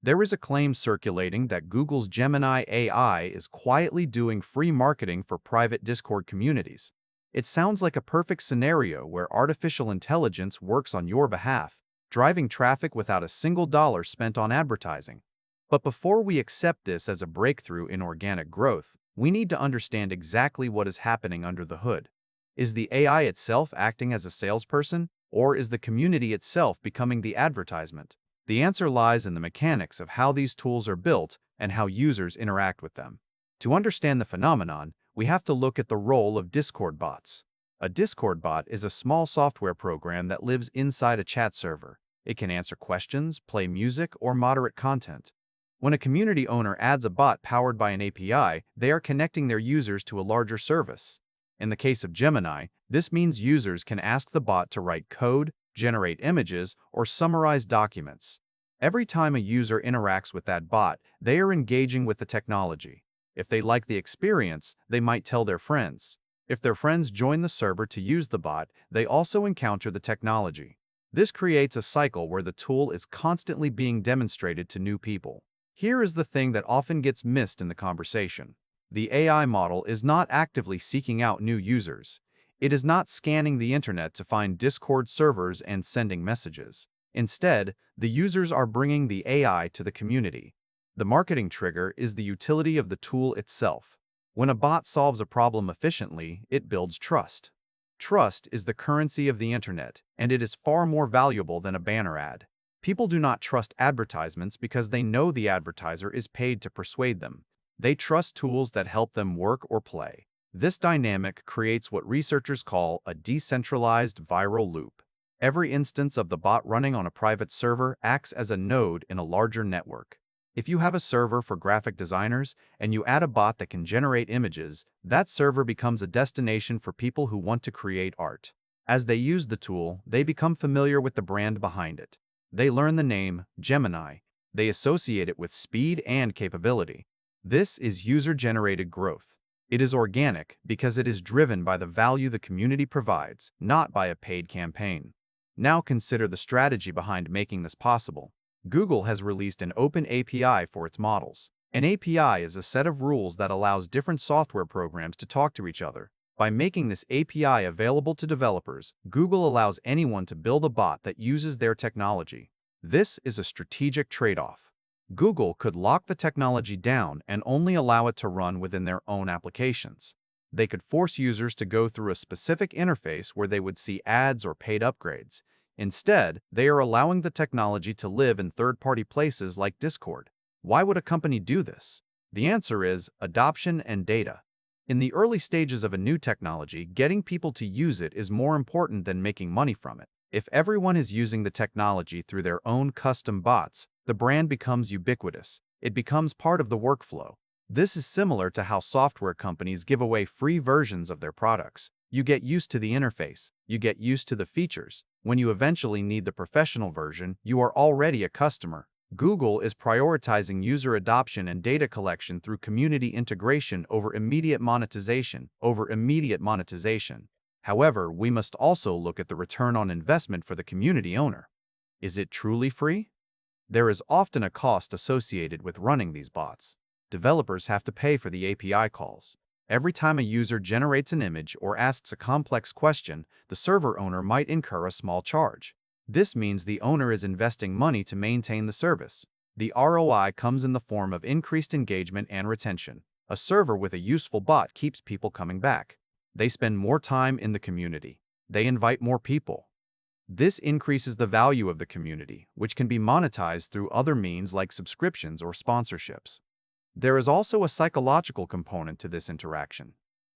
There is a claim circulating that Google's Gemini AI is quietly doing free marketing for private Discord communities. It sounds like a perfect scenario where artificial intelligence works on your behalf, driving traffic without a single dollar spent on advertising. But before we accept this as a breakthrough in organic growth, we need to understand exactly what is happening under the hood. Is the AI itself acting as a salesperson, or is the community itself becoming the advertisement? The answer lies in the mechanics of how these tools are built and how users interact with them. To understand the phenomenon, we have to look at the role of Discord bots. A Discord bot is a small software program that lives inside a chat server. It can answer questions, play music, or moderate content. When a community owner adds a bot powered by an API, they are connecting their users to a larger service. In the case of Gemini, this means users can ask the bot to write code, generate images, or summarize documents. Every time a user interacts with that bot, they are engaging with the technology. If they like the experience, they might tell their friends. If their friends join the server to use the bot, they also encounter the technology. This creates a cycle where the tool is constantly being demonstrated to new people. Here is the thing that often gets missed in the conversation. The AI model is not actively seeking out new users. It is not scanning the internet to find Discord servers and sending messages. Instead, the users are bringing the AI to the community. The marketing trigger is the utility of the tool itself. When a bot solves a problem efficiently, it builds trust. Trust is the currency of the internet, and it is far more valuable than a banner ad. People do not trust advertisements because they know the advertiser is paid to persuade them. They trust tools that help them work or play. This dynamic creates what researchers call a decentralized viral loop. Every instance of the bot running on a private server acts as a node in a larger network. If you have a server for graphic designers and you add a bot that can generate images, that server becomes a destination for people who want to create art. As they use the tool, they become familiar with the brand behind it. They learn the name, Gemini. They associate it with speed and capability. This is user-generated growth. It is organic because it is driven by the value the community provides, not by a paid campaign. Now consider the strategy behind making this possible. Google has released an open API for its models. An API is a set of rules that allows different software programs to talk to each other. By making this API available to developers, Google allows anyone to build a bot that uses their technology. This is a strategic trade-off. Google could lock the technology down and only allow it to run within their own applications. They could force users to go through a specific interface where they would see ads or paid upgrades. Instead, they are allowing the technology to live in third-party places like Discord. Why would a company do this? The answer is adoption and data. In the early stages of a new technology, getting people to use it is more important than making money from it. If everyone is using the technology through their own custom bots, the brand becomes ubiquitous. It becomes part of the workflow. This is similar to how software companies give away free versions of their products. You get used to the interface. You get used to the features. When you eventually need the professional version, you are already a customer. Google is prioritizing user adoption and data collection through community integration over immediate monetization. However, we must also look at the return on investment for the community owner. Is it truly free? There is often a cost associated with running these bots. Developers have to pay for the API calls. Every time a user generates an image or asks a complex question, the server owner might incur a small charge. This means the owner is investing money to maintain the service. The ROI comes in the form of increased engagement and retention. A server with a useful bot keeps people coming back. They spend more time in the community. They invite more people. This increases the value of the community, which can be monetized through other means like subscriptions or sponsorships. There is also a psychological component to this interaction.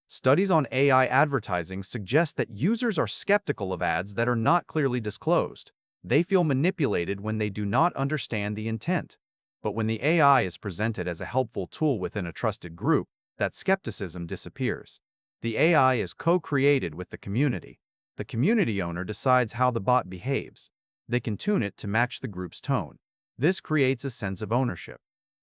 Studies on AI advertising suggest that users are skeptical of ads that are not clearly disclosed. They feel manipulated when they do not understand the intent. But when the AI is presented as a helpful tool within a trusted group, that skepticism disappears. The AI is co-created with the community. The community owner decides how the bot behaves. They can tune it to match the group's tone. This creates a sense of ownership.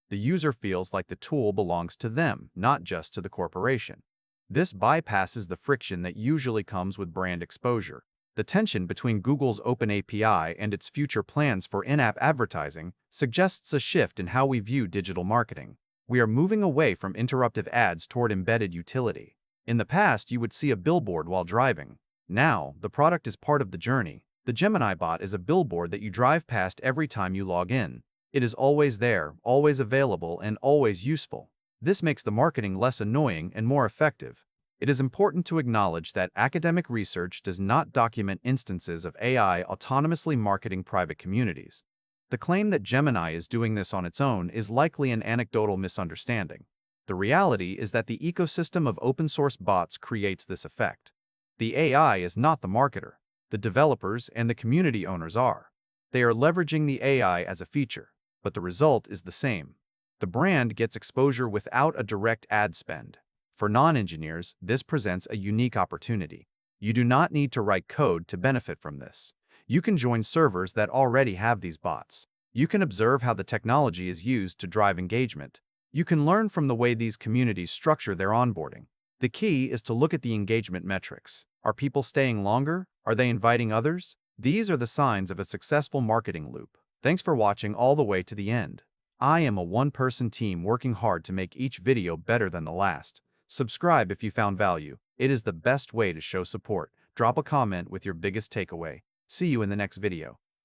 The user feels like the tool belongs to them, not just to the corporation. This bypasses the friction that usually comes with brand exposure. The tension between Google's open API and its future plans for in-app advertising suggests a shift in how we view digital marketing. We are moving away from interruptive ads toward embedded utility. In the past, you would see a billboard while driving. Now, the product is part of the journey. The Gemini bot is a billboard that you drive past every time you log in. It is always there, always available, and always useful. This makes the marketing less annoying and more effective. It is important to acknowledge that academic research does not document instances of AI autonomously marketing private communities. The claim that Gemini is doing this on its own is likely an anecdotal misunderstanding. The reality is that the ecosystem of open-source bots creates this effect. The AI is not the marketer. The developers and the community owners are. They are leveraging the AI as a feature, but the result is the same. The brand gets exposure without a direct ad spend. For non-engineers, this presents a unique opportunity. You do not need to write code to benefit from this. You can join servers that already have these bots. You can observe how the technology is used to drive engagement. You can learn from the way these communities structure their onboarding. The key is to look at the engagement metrics. Are people staying longer? Are they inviting others? These are the signs of a successful marketing loop. Thanks for watching all the way to the end. I am a one-person team working hard to make each video better than the last. Subscribe if you found value. It is the best way to show support. Drop a comment with your biggest takeaway. See you in the next video.